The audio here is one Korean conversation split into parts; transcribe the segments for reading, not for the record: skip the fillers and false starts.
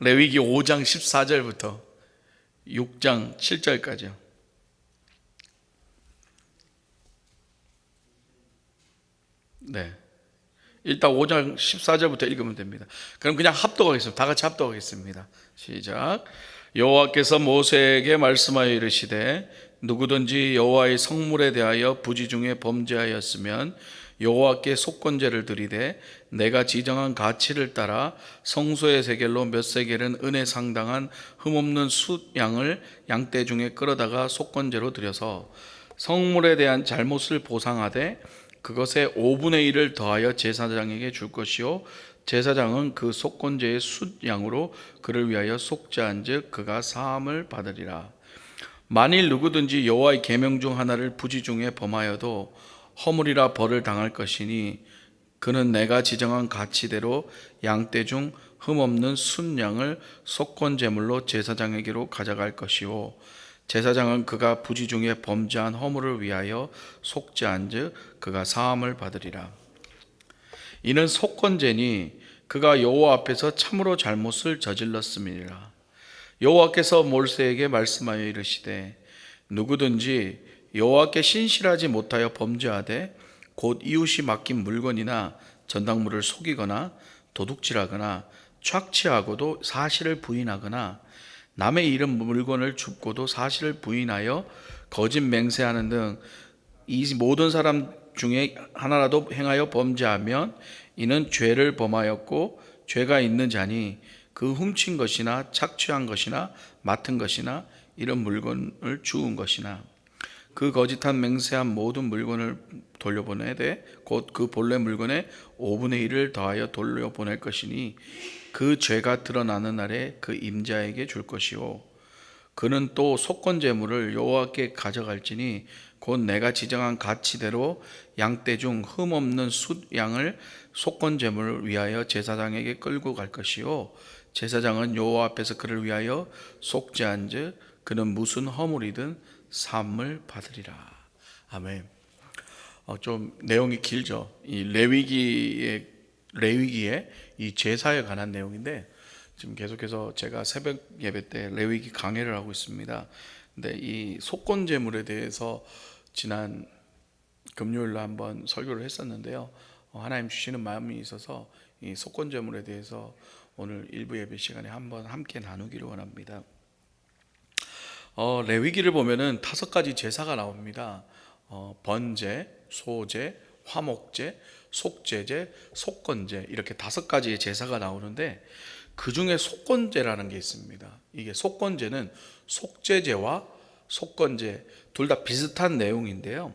레위기 5장 14절부터 6장 7절까지요. 네. 일단 5장 14절부터 읽으면 됩니다. 그럼 그냥 합독하겠습니다. 다 같이 합독하겠습니다. 시작. 여호와께서 모세에게 말씀하여 이르시되 누구든지 여호와의 성물에 대하여 부지 중에 범죄하였으면 여호와께 속건제를 드리되 내가 지정한 가치를 따라 성소의 세겔로 몇 세겔은 은에 상당한 흠없는 숫양을 양떼 중에 끌어다가 속건제로 드려서 성물에 대한 잘못을 보상하되 그것의 5분의 1을 더하여 제사장에게 줄 것이요 제사장은 그 속건제의 숫양으로 그를 위하여 속죄한즉 그가 사함을 받으리라. 만일 누구든지 여호와의 계명 중 하나를 부지 중에 범하여도 허물이라 벌을 당할 것이니 그는 내가 지정한 가치대로 양떼 중 흠없는 순양을 속건제물로 제사장에게로 가져갈 것이요 제사장은 그가 부지 중에 범죄한 허물을 위하여 속죄한즉 그가 사함을 받으리라. 이는 속건제니 그가 여호와 앞에서 참으로 잘못을 저질렀음이니라. 여호와께서 모세에게 말씀하여 이르시되 누구든지 여호와께 신실하지 못하여 범죄하되 곧 이웃이 맡긴 물건이나 전당물을 속이거나 도둑질하거나 착취하고도 사실을 부인하거나 남의 잃은 물건을 줍고도 사실을 부인하여 거짓 맹세하는 등 이 모든 사람 중에 하나라도 행하여 범죄하면 이는 죄를 범하였고 죄가 있는 자니 그 훔친 것이나 착취한 것이나 맡은 것이나 이런 물건을 주운 것이나 그 거짓한 맹세한 모든 물건을 돌려보내되 곧 그 본래 물건의 5분의 1을 더하여 돌려보낼 것이니 그 죄가 드러나는 날에 그 임자에게 줄 것이요 그는 또 속건제물을 여호와께 가져갈지니 곧 내가 지정한 가치대로 양떼 중 흠없는 숫양을 속건제물을 위하여 제사장에게 끌고 갈 것이요 제사장은 여호와 앞에서 그를 위하여 속죄한즉 그는 무슨 허물이든 사함을 받으리라. 아멘. 좀 내용이 길죠. 이 레위기에 이 제사에 관한 내용인데 지금 계속해서 제가 새벽 예배 때 레위기 강해를 하고 있습니다. 근데 이 속건제물에 대해서 지난 금요일로 한번 설교를 했었는데요. 하나님 주시는 마음이 있어서 이 속건제물에 대해서 오늘 일부 예배 시간에 한번 함께 나누기를 원합니다. 레위기를 보면은 5가지 제사가 나옵니다. 번제, 소제, 화목제, 속죄제, 속건제 이렇게 5가지의 제사가 나오는데 그 중에 속건제라는 게 있습니다. 이게 속건제는 속죄제와 속건제 둘 다 비슷한 내용인데요.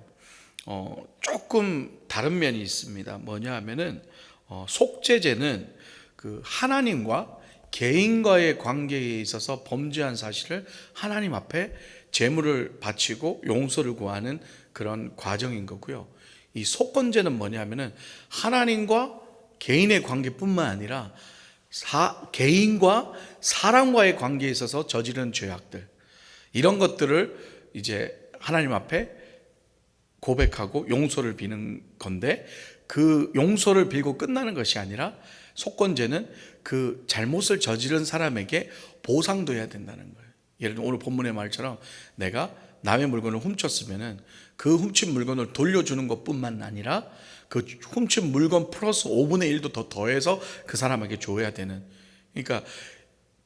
조금 다른 면이 있습니다. 뭐냐 하면은 속죄제는 그 하나님과 개인과의 관계에 있어서 범죄한 사실을 하나님 앞에 제물을 바치고 용서를 구하는 그런 과정인 거고요. 이 속건제는 뭐냐면은 하나님과 개인의 관계뿐만 아니라 개인과 사람과의 관계에 있어서 저지른 죄악들 이런 것들을 이제 하나님 앞에 고백하고 용서를 비는 건데 그 용서를 빌고 끝나는 것이 아니라 속건제는 그 잘못을 저지른 사람에게 보상도 해야 된다는 거예요. 예를 들어 오늘 본문의 말처럼 내가 남의 물건을 훔쳤으면은 그 훔친 물건을 돌려주는 것뿐만 아니라 그 훔친 물건 플러스 5분의 1도 더 더해서 그 사람에게 줘야 되는. 그러니까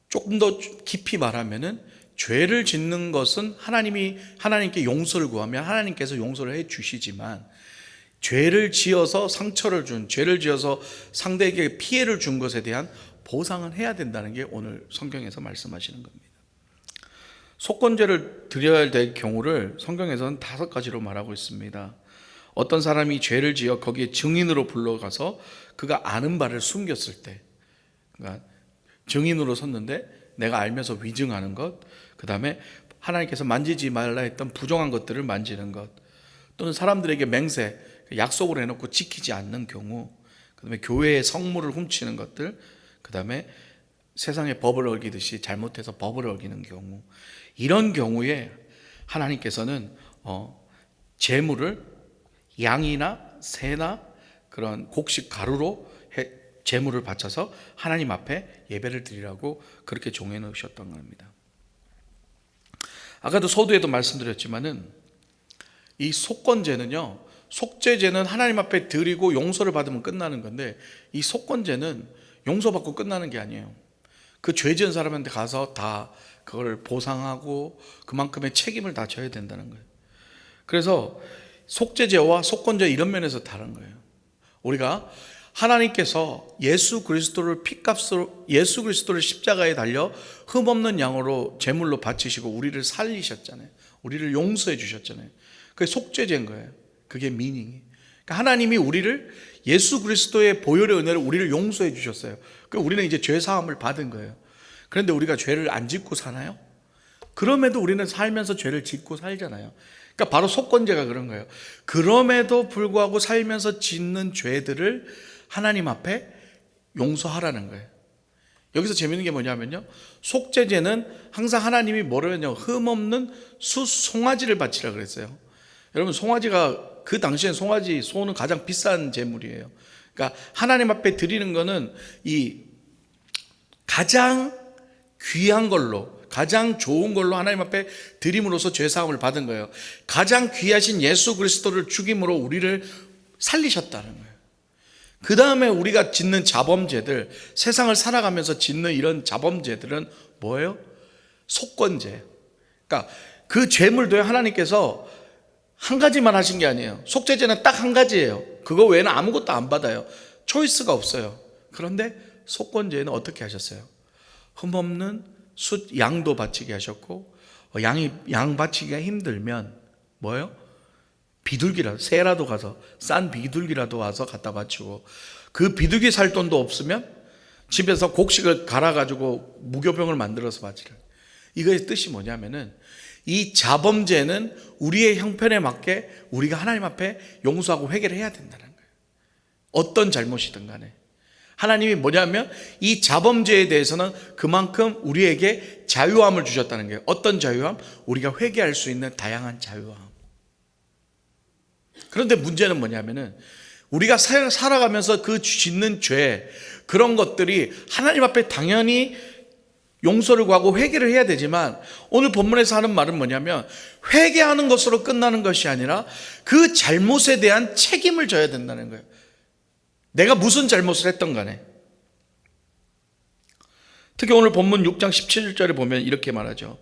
조금 더 깊이 말하면은 죄를 짓는 것은 하나님께 용서를 구하면 하나님께서 용서를 해 주시지만 죄를 지어서 상처를 준, 죄를 지어서 상대에게 피해를 준 것에 대한 보상은 해야 된다는 게 오늘 성경에서 말씀하시는 겁니다. 속건제를 드려야 될 경우를 성경에서는 5가지로 말하고 있습니다. 어떤 사람이 죄를 지어 거기에 증인으로 불러가서 그가 아는 바를 숨겼을 때, 그러니까 증인으로 섰는데 내가 알면서 위증하는 것, 그 다음에 하나님께서 만지지 말라 했던 부정한 것들을 만지는 것, 또는 사람들에게 맹세, 약속을 해놓고 지키지 않는 경우, 그 다음에 교회의 성물을 훔치는 것들, 그 다음에 세상의 법을 어기듯이 잘못해서 법을 어기는 경우, 이런 경우에 하나님께서는 제물을 양이나 새나 그런 곡식 가루로 제물을 바쳐서 하나님 앞에 예배를 드리라고 그렇게 정해 놓으셨던 겁니다. 아까도 서두에도 말씀드렸지만은 이 속건제는요, 속죄제는 하나님 앞에 드리고 용서를 받으면 끝나는 건데, 이 속건제는 용서받고 끝나는 게 아니에요. 그 죄 지은 사람한테 가서 다 그걸 보상하고 그만큼의 책임을 다 져야 된다는 거예요. 그래서 속죄제와 속건제 이런 면에서 다른 거예요. 우리가 하나님께서 예수 그리스도를 피값으로, 예수 그리스도를 십자가에 달려 흠없는 양으로 제물로 바치시고 우리를 살리셨잖아요. 우리를 용서해 주셨잖아요. 그게 속죄제인 거예요. 그게 미닝이. 그러니까 하나님이 우리를 예수 그리스도의 보혈의 은혜로 우리를 용서해 주셨어요. 그러니까 우리는 이제 죄 사함을 받은 거예요. 그런데 우리가 죄를 안 짓고 사나요? 그럼에도 우리는 살면서 죄를 짓고 살잖아요. 그러니까 바로 속건제가 그런 거예요. 그럼에도 불구하고 살면서 짓는 죄들을 하나님 앞에 용서하라는 거예요. 여기서 재밌는 게 뭐냐면요, 속죄제는 항상 하나님이 뭐라면요, 흠없는 송아지를 바치라 그랬어요. 여러분, 송아지가 그 당시엔 송아지 소는 가장 비싼 제물이에요. 그러니까 하나님 앞에 드리는 거는 이 가장 귀한 걸로, 가장 좋은 걸로 하나님 앞에 드림으로써 죄사함을 받은 거예요. 가장 귀하신 예수 그리스도를 죽임으로 우리를 살리셨다는 거예요. 그 다음에 우리가 짓는 자범죄들, 세상을 살아가면서 짓는 이런 자범죄들은 뭐예요? 속건제. 그러니까 그 죄물도요, 하나님께서 한 가지만 하신 게 아니에요. 속죄제는 딱 한 가지예요. 그거 외에는 아무것도 안 받아요. 초이스가 없어요. 그런데 속건제는 어떻게 하셨어요? 흠없는 숫 양도 바치게 하셨고, 양 바치기가 힘들면 뭐예요? 비둘기라도, 새라도 가서 싼 비둘기라도 와서 갖다 바치고, 그 비둘기 살 돈도 없으면 집에서 곡식을 갈아가지고 무교병을 만들어서 바치라. 이거의 뜻이 뭐냐면은, 이 자범죄는 우리의 형편에 맞게 우리가 하나님 앞에 용서하고 회개를 해야 된다는 거예요. 어떤 잘못이든 간에 하나님이 뭐냐면 이 자범죄에 대해서는 그만큼 우리에게 자유함을 주셨다는 거예요. 어떤 자유함? 우리가 회개할 수 있는 다양한 자유함. 그런데 문제는 뭐냐면은 우리가 살아가면서 그 짓는 죄, 그런 것들이 하나님 앞에 당연히 용서를 구하고 회개를 해야 되지만, 오늘 본문에서 하는 말은 뭐냐면 회개하는 것으로 끝나는 것이 아니라 그 잘못에 대한 책임을 져야 된다는 거예요. 내가 무슨 잘못을 했던 간에. 특히 오늘 본문 6장 17절에 보면 이렇게 말하죠.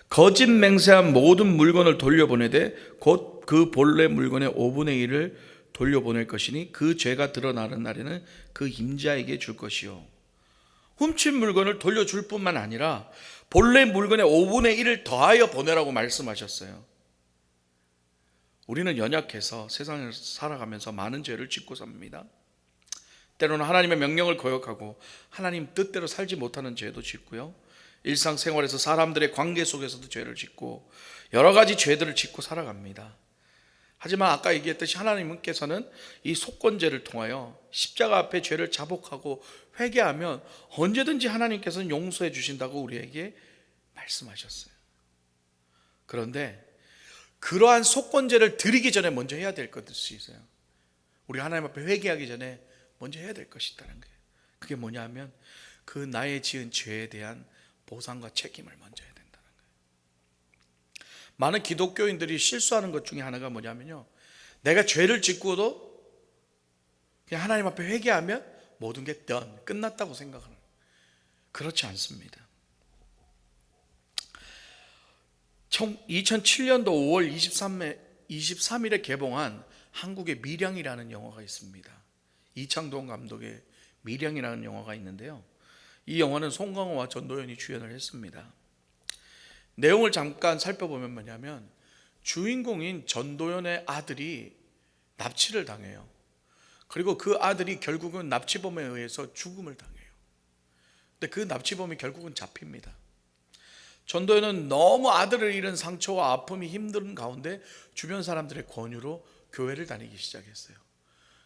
거짓 맹세한 모든 물건을 돌려보내되 곧 그 본래 물건의 5분의 1을 돌려보낼 것이니 그 죄가 드러나는 날에는 그 임자에게 줄 것이요. 훔친 물건을 돌려줄 뿐만 아니라 본래 물건의 5분의 1을 더하여 보내라고 말씀하셨어요. 우리는 연약해서 세상을 살아가면서 많은 죄를 짓고 삽니다. 때로는 하나님의 명령을 거역하고 하나님 뜻대로 살지 못하는 죄도 짓고요, 일상생활에서 사람들의 관계 속에서도 죄를 짓고 여러 가지 죄들을 짓고 살아갑니다. 하지만 아까 얘기했듯이 하나님께서는 이 속건제를 통하여 십자가 앞에 죄를 자복하고 회개하면 언제든지 하나님께서는 용서해 주신다고 우리에게 말씀하셨어요. 그런데 그러한 속건제를 드리기 전에 먼저 해야 될 것이 있어요. 우리 하나님 앞에 회개하기 전에 먼저 해야 될 것이 있다는 거예요. 그게 뭐냐 하면 그 나의 지은 죄에 대한 보상과 책임을 먼저 해야 된다는 거예요. 많은 기독교인들이 실수하는 것 중에 하나가 뭐냐면요, 내가 죄를 짓고도 그냥 하나님 앞에 회개하면 모든 게 끝났다고 생각하는 거예요. 그렇지 않습니다. 2007년도 5월 23일에 개봉한 한국의 미량이라는 영화가 있습니다. 이창동 감독의 미량이라는 영화가 있는데요, 이 영화는 송강호와 전도연이 주연을 했습니다. 내용을 잠깐 살펴보면 뭐냐면 주인공인 전도연의 아들이 납치를 당해요. 그리고 그 아들이 결국은 납치범에 의해서 죽음을 당해요. 근데 그 납치범이 결국은 잡힙니다. 전도연은 너무 아들을 잃은 상처와 아픔이 힘든 가운데 주변 사람들의 권유로 교회를 다니기 시작했어요.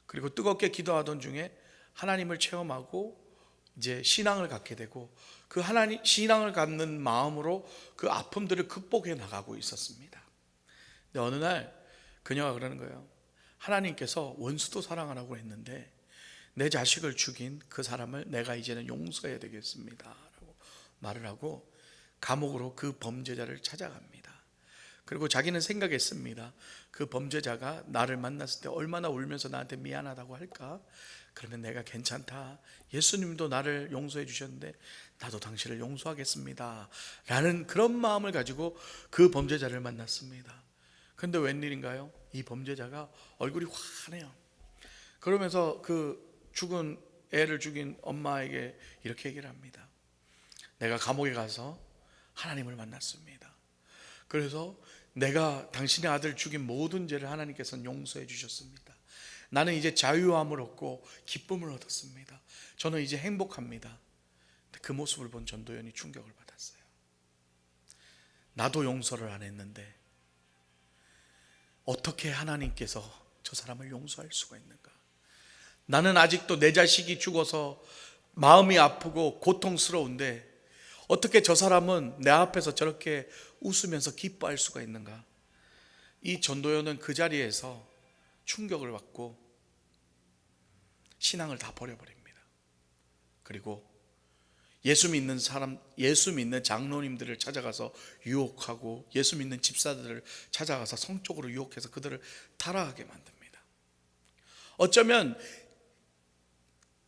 그리고 뜨겁게 기도하던 중에 하나님을 체험하고 이제 신앙을 갖게 되고, 그 하나님 신앙을 갖는 마음으로 그 아픔들을 극복해 나가고 있었습니다. 근데 어느 날 그녀가 그러는 거예요. 하나님께서 원수도 사랑하라고 했는데 내 자식을 죽인 그 사람을 내가 이제는 용서해야 되겠습니다 라고 말을 하고 감옥으로 그 범죄자를 찾아갑니다. 그리고 자기는 생각했습니다. 그 범죄자가 나를 만났을 때 얼마나 울면서 나한테 미안하다고 할까? 그러면 내가 괜찮다, 예수님도 나를 용서해 주셨는데 나도 당신을 용서하겠습니다 라는 그런 마음을 가지고 그 범죄자를 만났습니다. 그런데 웬일인가요? 이 범죄자가 얼굴이 환해요. 그러면서 그 죽은 애를 죽인 엄마에게 이렇게 얘기를 합니다. 내가 감옥에 가서 하나님을 만났습니다. 그래서 내가 당신의 아들 죽인 모든 죄를 하나님께서는 용서해 주셨습니다. 나는 이제 자유함을 얻고 기쁨을 얻었습니다. 저는 이제 행복합니다. 그 모습을 본 전도연이 충격을 받았어요. 나도 용서를 안 했는데 어떻게 하나님께서 저 사람을 용서할 수가 있는가? 나는 아직도 내 자식이 죽어서 마음이 아프고 고통스러운데 어떻게 저 사람은 내 앞에서 저렇게 웃으면서 기뻐할 수가 있는가? 이 전도연은 그 자리에서 충격을 받고 신앙을 다 버려버립니다. 그리고 예수 믿는 사람, 예수 믿는 장로님들을 찾아가서 유혹하고 예수 믿는 집사들을 찾아가서 성적으로 유혹해서 그들을 타락하게 만듭니다. 어쩌면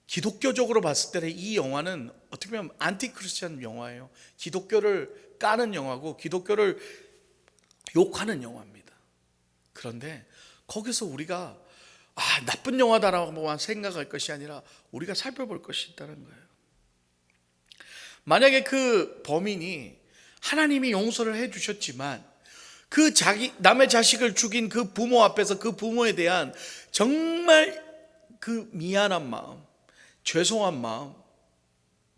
기독교적으로 봤을 때는 이 영화는 어떻게 보면 안티크리스천 영화예요. 기독교를 까는 영화고 기독교를 욕하는 영화입니다. 그런데 거기서 우리가 나쁜 영화다라고만 생각할 것이 아니라 우리가 살펴볼 것이 있다는 거예요. 만약에 그 범인이 하나님이 용서를 해 주셨지만 그 남의 자식을 죽인 그 부모 앞에서 그 부모에 대한 정말 그 미안한 마음, 죄송한 마음,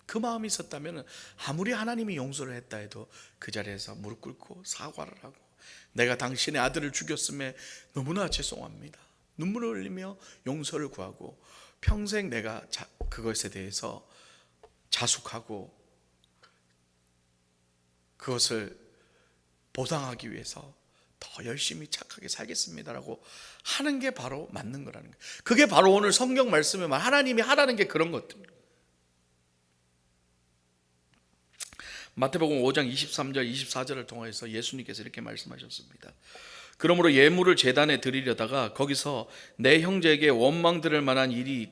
그 마음이 있었다면 아무리 하나님이 용서를 했다 해도 그 자리에서 무릎 꿇고 사과를 하고 내가 당신의 아들을 죽였음에 너무나 죄송합니다, 눈물을 흘리며 용서를 구하고 평생 내가 그것에 대해서 자숙하고 그것을 보상하기 위해서 더 열심히 착하게 살겠습니다라고 하는 게 바로 맞는 거라는 거예요. 그게 바로 오늘 성경 말씀에 하나님이 하라는 게 그런 것들입니다. 마태복음 5장 23절 24절을 통해서 예수님께서 이렇게 말씀하셨습니다. 그러므로 예물을 제단에 드리려다가 거기서 내 형제에게 원망 들을 만한 일이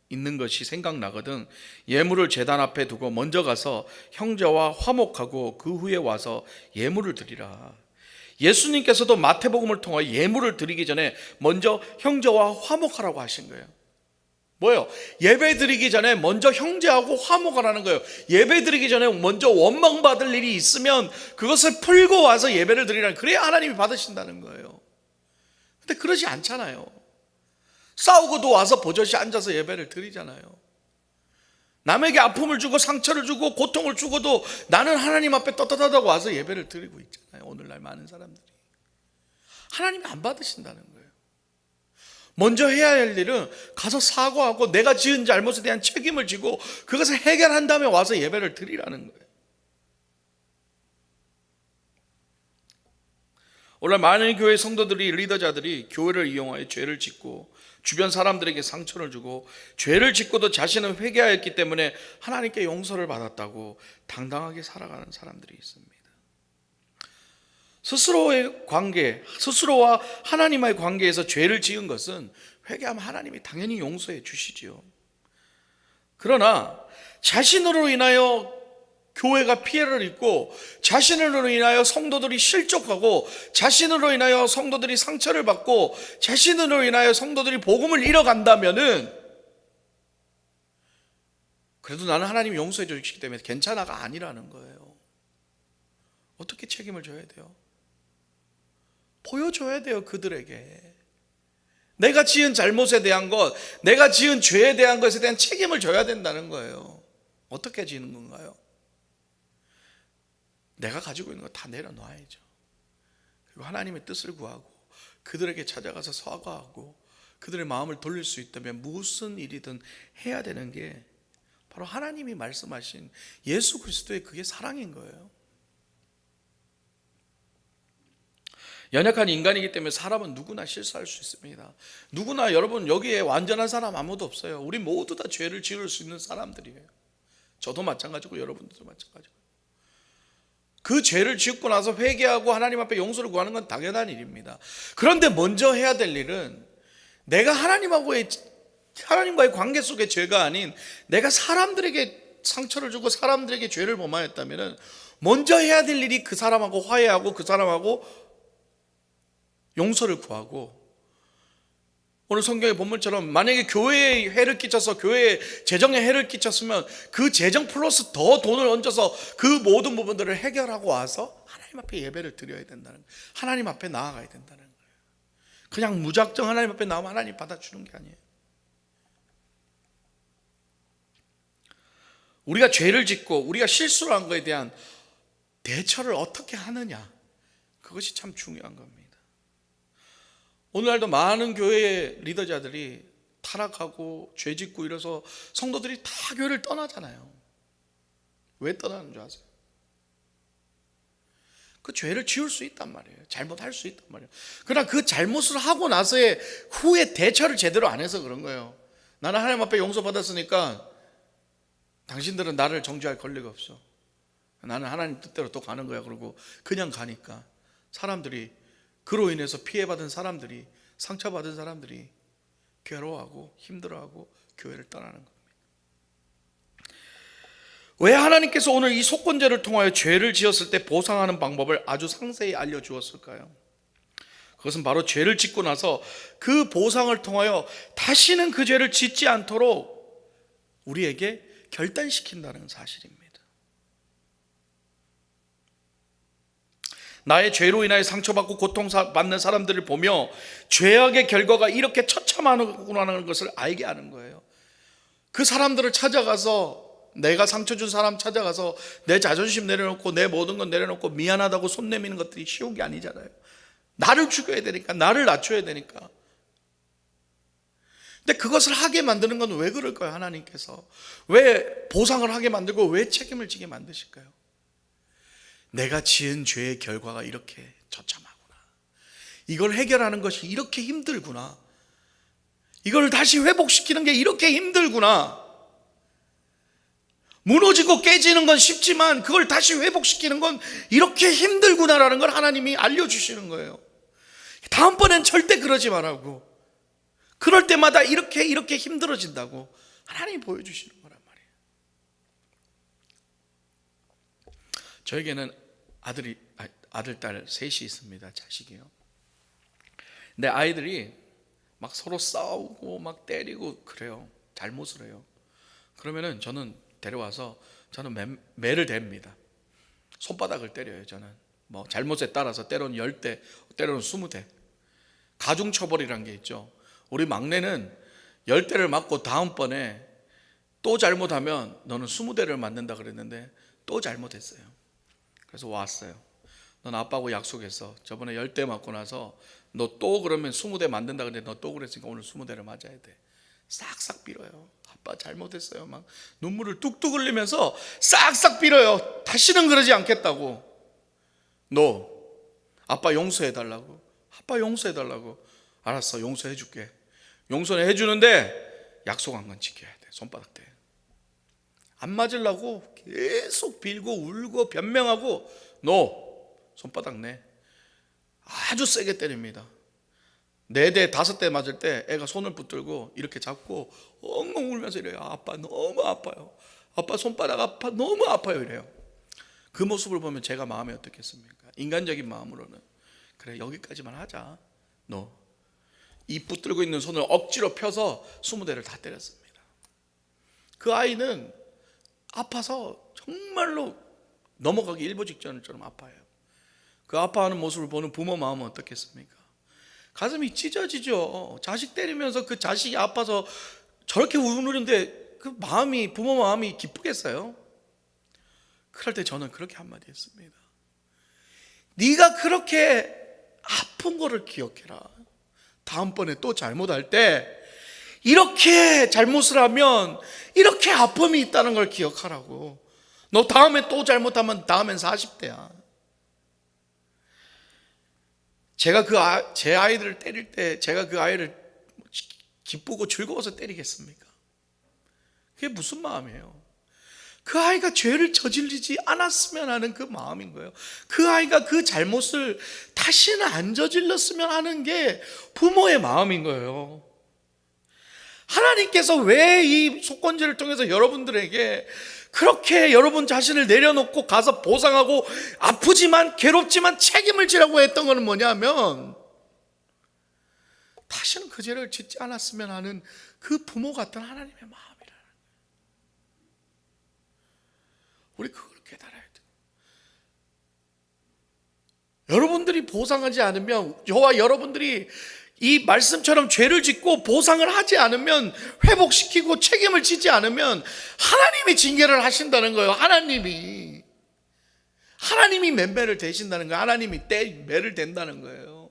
있는 것이 생각나거든 예물을 제단 앞에 두고 먼저 가서 형제와 화목하고 그 후에 와서 예물을 드리라. 예수님께서도 마태복음을 통하여 예물을 드리기 전에 먼저 형제와 화목하라고 하신 거예요. 뭐예요? 예배 드리기 전에 먼저 형제하고 화목하라는 거예요. 예배 드리기 전에 먼저 원망받을 일이 있으면 그것을 풀고 와서 예배를 드리라는, 그래야 하나님이 받으신다는 거예요. 근데 그러지 않잖아요. 싸우고도 와서 버젓이 앉아서 예배를 드리잖아요. 남에게 아픔을 주고 상처를 주고 고통을 주고도 나는 하나님 앞에 떳떳하다고 와서 예배를 드리고 있잖아요. 오늘날 많은 사람들이 하나님이 안 받으신다는 거예요. 먼저 해야 할 일은 가서 사과하고 내가 지은 잘못에 대한 책임을 지고 그것을 해결한 다음에 와서 예배를 드리라는 거예요. 오늘 많은 교회 성도들이, 리더자들이 교회를 이용하여 죄를 짓고 주변 사람들에게 상처를 주고 죄를 짓고도 자신은 회개하였기 때문에 하나님께 용서를 받았다고 당당하게 살아가는 사람들이 있습니다. 스스로의 관계, 스스로와 하나님의 관계에서 죄를 지은 것은 회개하면 하나님이 당연히 용서해 주시지요. 그러나 자신으로 인하여 교회가 피해를 입고 자신으로 인하여 성도들이 실족하고 자신으로 인하여 성도들이 상처를 받고 자신으로 인하여 성도들이 복음을 잃어간다면은 그래도 나는 하나님이 용서해 주시기 때문에 괜찮아가 아니라는 거예요. 어떻게 책임을 져야 돼요? 보여줘야 돼요. 그들에게 내가 지은 잘못에 대한 것, 내가 지은 죄에 대한 것에 대한 책임을 져야 된다는 거예요. 어떻게 지는 건가요? 내가 가지고 있는 거 다 내려놔야죠. 그리고 하나님의 뜻을 구하고 그들에게 찾아가서 사과하고 그들의 마음을 돌릴 수 있다면 무슨 일이든 해야 되는 게 바로 하나님이 말씀하신 예수 그리스도의 그게 사랑인 거예요. 연약한 인간이기 때문에 사람은 누구나 실수할 수 있습니다. 누구나, 여러분, 여기에 완전한 사람 아무도 없어요. 우리 모두 다 죄를 지을 수 있는 사람들이에요. 저도 마찬가지고 여러분들도 마찬가지고. 그 죄를 짓고 나서 회개하고 하나님 앞에 용서를 구하는 건 당연한 일입니다. 그런데 먼저 해야 될 일은, 내가 하나님과의 관계 속의 죄가 아닌 내가 사람들에게 상처를 주고 사람들에게 죄를 범하였다면 먼저 해야 될 일이 그 사람하고 화해하고 그 사람하고 용서를 구하고, 오늘 성경의 본문처럼 만약에 교회에 해를 끼쳐서 교회에 재정에 해를 끼쳤으면 그 재정 플러스 더 돈을 얹어서 그 모든 부분들을 해결하고 와서 하나님 앞에 예배를 드려야 된다는 거예요. 하나님 앞에 나아가야 된다는 거예요. 그냥 무작정 하나님 앞에 나오면 하나님 받아주는 게 아니에요. 우리가 죄를 짓고 우리가 실수를 한 것에 대한 대처를 어떻게 하느냐, 그것이 참 중요한 겁니다. 오늘날도 많은 교회의 리더자들이 타락하고 죄 짓고 이래서 성도들이 다 교회를 떠나잖아요. 왜 떠나는 줄 아세요? 그 죄를 지을 수 있단 말이에요. 잘못할 수 있단 말이에요. 그러나 그 잘못을 하고 나서의 후에 대처를 제대로 안 해서 그런 거예요. 나는 하나님 앞에 용서받았으니까 당신들은 나를 정죄할 권리가 없어. 나는 하나님 뜻대로 또 가는 거야. 그러고 그냥 가니까 사람들이, 그로 인해서 피해받은 사람들이, 상처받은 사람들이 괴로워하고 힘들어하고 교회를 떠나는 겁니다. 왜 하나님께서 오늘 이 속건제를 통하여 죄를 지었을 때 보상하는 방법을 아주 상세히 알려주었을까요? 그것은 바로 죄를 짓고 나서 그 보상을 통하여 다시는 그 죄를 짓지 않도록 우리에게 결단시킨다는 사실입니다. 나의 죄로 인하여 상처받고 고통받는 사람들을 보며 죄악의 결과가 이렇게 처참하구나라는 것을 알게 하는 거예요. 그 사람들을 찾아가서, 내가 상처 준 사람 찾아가서 내 자존심 내려놓고 내 모든 건 내려놓고 미안하다고 손 내미는 것들이 쉬운 게 아니잖아요. 나를 죽여야 되니까, 나를 낮춰야 되니까. 근데 그것을 하게 만드는 건 왜 그럴까요? 하나님께서 왜 보상을 하게 만들고 왜 책임을 지게 만드실까요? 내가 지은 죄의 결과가 이렇게 처참하구나, 이걸 해결하는 것이 이렇게 힘들구나, 이걸 다시 회복시키는 게 이렇게 힘들구나, 무너지고 깨지는 건 쉽지만 그걸 다시 회복시키는 건 이렇게 힘들구나라는 걸 하나님이 알려주시는 거예요. 다음번엔 절대 그러지 말라고, 그럴 때마다 이렇게 힘들어진다고 하나님이 보여주시는 거란 말이에요. 저에게는 아들, 딸 셋이 있습니다. 자식이요. 근데 아이들이 막 서로 싸우고 막 때리고 그래요. 잘못을 해요. 그러면은 저는 데려와서 저는 매를 댑니다. 손바닥을 때려요. 저는 뭐 잘못에 따라서 때로는 10대, 때로는 20대. 가중처벌이란 게 있죠. 우리 막내는 10대를 맞고 다음번에 또 잘못하면 너는 20대를 맞는다 그랬는데 또 잘못했어요. 그래서 왔어요. 넌 아빠하고 약속했어. 저번에 10대 맞고 나서 너 또 그러면 20대 맞는다 그랬는데 너 또 그랬으니까 오늘 20대를 맞아야 돼. 싹싹 빌어요. 아빠 잘못했어요. 막 눈물을 뚝뚝 흘리면서 싹싹 빌어요. 다시는 그러지 않겠다고. 너 아빠 용서해달라고. 아빠 용서해달라고. 알았어, 용서해줄게. 용서는 해주는데 약속한 건 지켜야 돼. 손바닥 대. 안 맞으려고 계속 빌고 울고 변명하고 너 손바닥 내. 아주 세게 때립니다. 4대, 5대 맞을 때 애가 손을 붙들고 이렇게 잡고 엉엉 울면서 이래요. 아빠 너무 아파요. 아빠 손바닥 아파, 너무 아파요. 이래요. 그 모습을 보면 제가 마음이 어떻겠습니까? 인간적인 마음으로는 그래, 여기까지만 하자. 너 이 붙들고 있는 손을 억지로 펴서 20대를 다 때렸습니다. 그 아이는 아파서 정말로 넘어가기 일보 직전처럼 아파요. 그 아파하는 모습을 보는 부모 마음은 어떻겠습니까? 가슴이 찢어지죠. 자식 때리면서 그 자식이 아파서 저렇게 우는데 그 마음이, 부모 마음이 기쁘겠어요? 그럴 때 저는 그렇게 한마디 했습니다. 네가 그렇게 아픈 거를 기억해라. 다음번에 또 잘못할 때 이렇게 잘못을 하면 이렇게 아픔이 있다는 걸 기억하라고. 너 다음에 또 잘못하면 다음엔 40대야. 제가 제 아이들을 때릴 때 제가 그 아이를 기쁘고 즐거워서 때리겠습니까? 그게 무슨 마음이에요? 그 아이가 죄를 저지르지 않았으면 하는 그 마음인 거예요. 그 아이가 그 잘못을 다시는 안 저질렀으면 하는 게 부모의 마음인 거예요. 하나님께서 왜 이 속건제를 통해서 여러분들에게 그렇게 여러분 자신을 내려놓고 가서 보상하고 아프지만 괴롭지만 책임을 지라고 했던 것은 뭐냐면, 다시는 그 죄를 짓지 않았으면 하는 그 부모 같은 하나님의 마음이라는 거예요. 우리 그걸 깨달아야 돼요. 여러분들이 보상하지 않으면, 저와 여러분들이 이 말씀처럼 죄를 짓고 보상을 하지 않으면, 회복시키고 책임을 지지 않으면 하나님이 징계를 하신다는 거예요. 하나님이 맴매를 대신다는 거예요. 하나님이 매를 댄다는 거예요.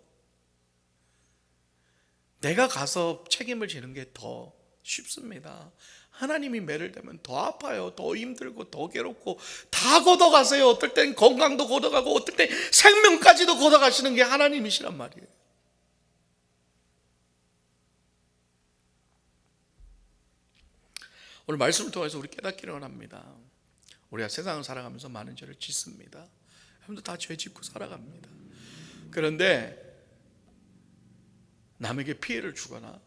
내가 가서 책임을 지는 게 더 쉽습니다. 하나님이 매를 대면 더 아파요. 더 힘들고 더 괴롭고 다 걷어가세요. 어떨 땐 건강도 걷어가고 어떨 땐 생명까지도 걷어가시는 게 하나님이시란 말이에요. 오늘 말씀을 통해서 우리 깨닫기를 원합니다. 우리가 세상을 살아가면서 많은 죄를 짓습니다. 여러분도 다 죄 짓고 살아갑니다. 그런데 남에게 피해를 주거나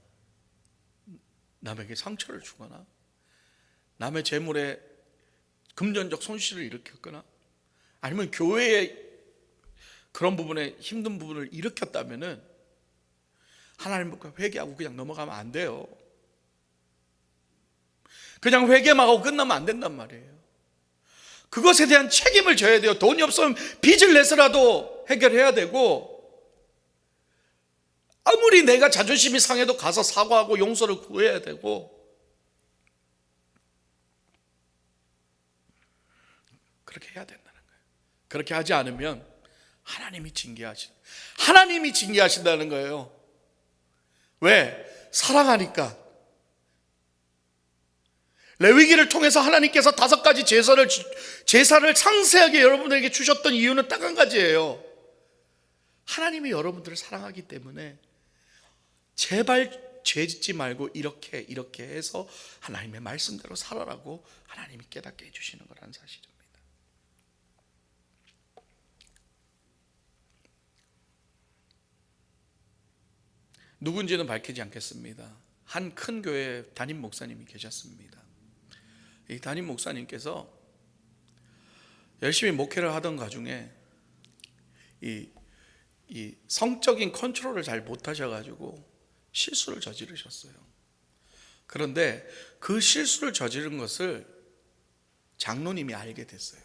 남에게 상처를 주거나 남의 재물에 금전적 손실을 일으켰거나 아니면 교회의 그런 부분에 힘든 부분을 일으켰다면은 하나님과 회개하고 그냥 넘어가면 안 돼요. 그냥 회개만 하고 끝나면 안 된단 말이에요. 그것에 대한 책임을 져야 돼요. 돈이 없으면 빚을 내서라도 해결해야 되고, 아무리 내가 자존심이 상해도 가서 사과하고 용서를 구해야 되고, 그렇게 해야 된다는 거예요. 그렇게 하지 않으면 하나님이 징계하신다는 거예요. 왜? 사랑하니까. 레위기를 통해서 하나님께서 5가지 제사를 상세하게 여러분들에게 주셨던 이유는 딱 한 가지예요. 하나님이 여러분들을 사랑하기 때문에 제발 죄 짓지 말고 이렇게 해서 하나님의 말씀대로 살아라고 하나님이 깨닫게 해주시는 거라는 사실입니다. 누군지는 밝히지 않겠습니다. 한 큰 교회 담임 목사님이 계셨습니다. 이 담임 목사님께서 열심히 목회를 하던 가중에 이 성적인 컨트롤을 잘 못하셔가지고 실수를 저지르셨어요. 그런데 그 실수를 저지른 것을 장로님이 알게 됐어요,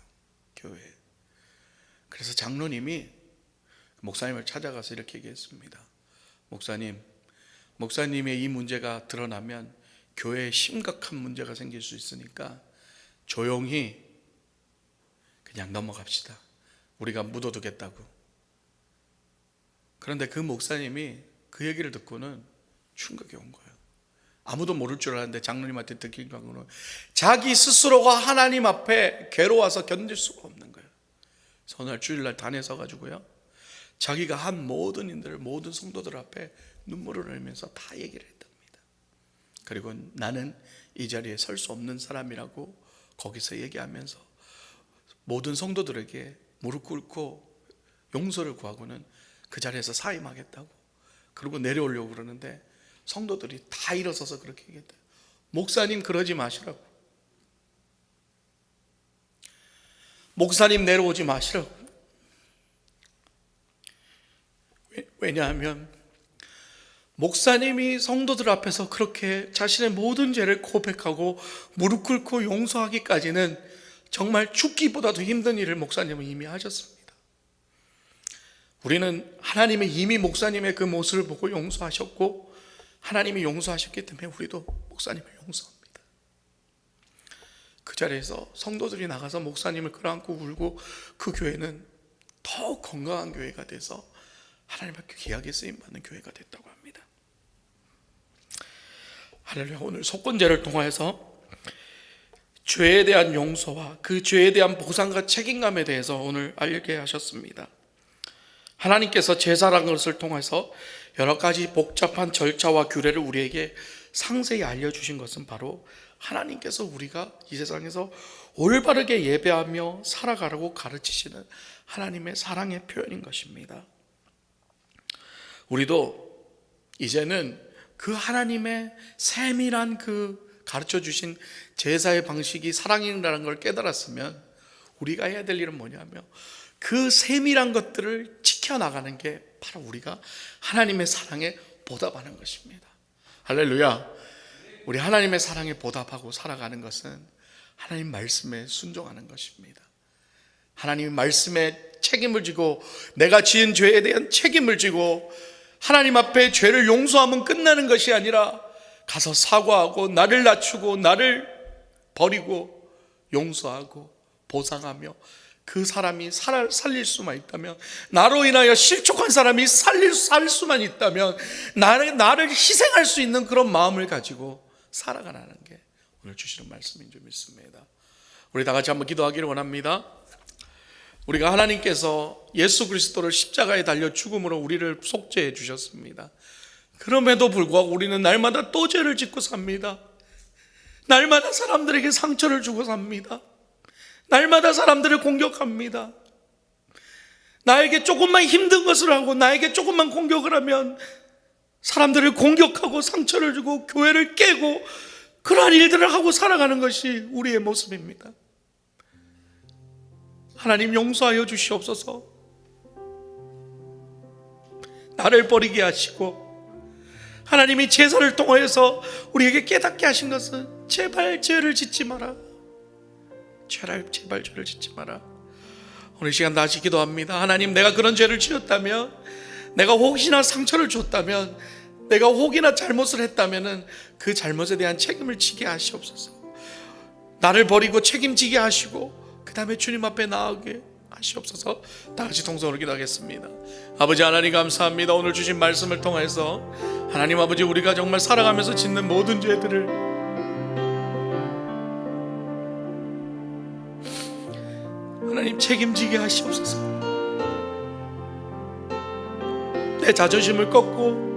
교회에. 그래서 장로님이 목사님을 찾아가서 이렇게 얘기했습니다. 목사님의 이 문제가 드러나면 교회에 심각한 문제가 생길 수 있으니까 조용히 그냥 넘어갑시다. 우리가 묻어두겠다고. 그런데 그 목사님이 그 얘기를 듣고는 충격이 온 거예요. 아무도 모를 줄 알았는데 장로님한테 듣긴 거는 자기 스스로가 하나님 앞에 괴로워서 견딜 수가 없는 거예요. 오늘 주일날 단에 서가지고요, 자기가 한 모든 성도들 앞에 눈물을 흘리면서 다 얘기를 했답니다. 그리고 나는 이 자리에 설 수 없는 사람이라고 거기서 얘기하면서 모든 성도들에게 무릎 꿇고 용서를 구하고는 그 자리에서 사임하겠다고, 그리고 내려오려고 그러는데 성도들이 다 일어서서 그렇게 얘기했대요. 목사님 그러지 마시라고. 목사님 내려오지 마시라고. 왜냐하면 목사님이 성도들 앞에서 그렇게 자신의 모든 죄를 고백하고 무릎 꿇고 용서하기까지는 정말 죽기보다도 힘든 일을 목사님은 이미 하셨습니다. 우리는 하나님이 이미 목사님의 그 모습을 보고 용서하셨고 하나님이 용서하셨기 때문에 우리도 목사님을 용서합니다. 그 자리에서 성도들이 나가서 목사님을 끌어안고 울고 그 교회는 더 건강한 교회가 돼서 하나님 앞에 귀하게 쓰임받는 교회가 됐다고 합니다. 할렐루야. 오늘 속건제를 통해서 죄에 대한 용서와 그 죄에 대한 보상과 책임감에 대해서 오늘 알게 하셨습니다. 하나님께서 제사라는 것을 통해서 여러 가지 복잡한 절차와 규례를 우리에게 상세히 알려주신 것은 바로 하나님께서 우리가 이 세상에서 올바르게 예배하며 살아가라고 가르치시는 하나님의 사랑의 표현인 것입니다. 우리도 이제는 그 하나님의 세밀한 그 가르쳐주신 제사의 방식이 사랑이라는 걸 깨달았으면 우리가 해야 될 일은 뭐냐면 그 세밀한 것들을 지켜나가는 게 바로 우리가 하나님의 사랑에 보답하는 것입니다. 할렐루야. 우리 하나님의 사랑에 보답하고 살아가는 것은 하나님 말씀에 순종하는 것입니다. 하나님 말씀에 책임을 지고 내가 지은 죄에 대한 책임을 지고 하나님 앞에 죄를 용서하면 끝나는 것이 아니라 가서 사과하고 나를 낮추고 나를 버리고 용서하고 보상하며 그 사람이 살릴 수만 있다면, 나로 인하여 실족한 사람이 살 수만 있다면 나를 희생할 수 있는 그런 마음을 가지고 살아가라는 게 오늘 주시는 말씀인 줄 믿습니다. 우리 다 같이 한번 기도하기를 원합니다. 우리가 하나님께서 예수 그리스도를 십자가에 달려 죽음으로 우리를 속죄해 주셨습니다. 그럼에도 불구하고 우리는 날마다 또 죄를 짓고 삽니다. 날마다 사람들에게 상처를 주고 삽니다. 날마다 사람들을 공격합니다. 나에게 조금만 힘든 것을 하고 나에게 조금만 공격을 하면 사람들을 공격하고 상처를 주고 교회를 깨고 그러한 일들을 하고 살아가는 것이 우리의 모습입니다. 하나님 용서하여 주시옵소서. 나를 버리게 하시고 하나님이 제사를 통하여서 우리에게 깨닫게 하신 것은 제발 죄를 짓지 마라. 제발 죄를 짓지 마라. 오늘 시간 다시 기도합니다. 하나님, 내가 그런 죄를 지었다면, 내가 혹시나 상처를 줬다면, 내가 혹이나 잘못을 했다면 그 잘못에 대한 책임을 지게 하시옵소서. 나를 버리고 책임지게 하시고 그 다음에 주님 앞에 나아가게 하시옵소서. 다 같이 통성으로 기도하겠습니다. 아버지 하나님 감사합니다. 오늘 주신 말씀을 통해서 하나님 아버지, 우리가 정말 살아가면서 짓는 모든 죄들을 하나님 책임지게 하시옵소서. 내 자존심을 꺾고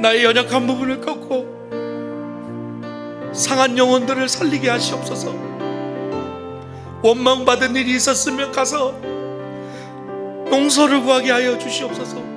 나의 연약한 부분을 꺾고 상한 영혼들을 살리게 하시옵소서. 원망받은 일이 있었으면 가서 용서를 구하게 하여 주시옵소서.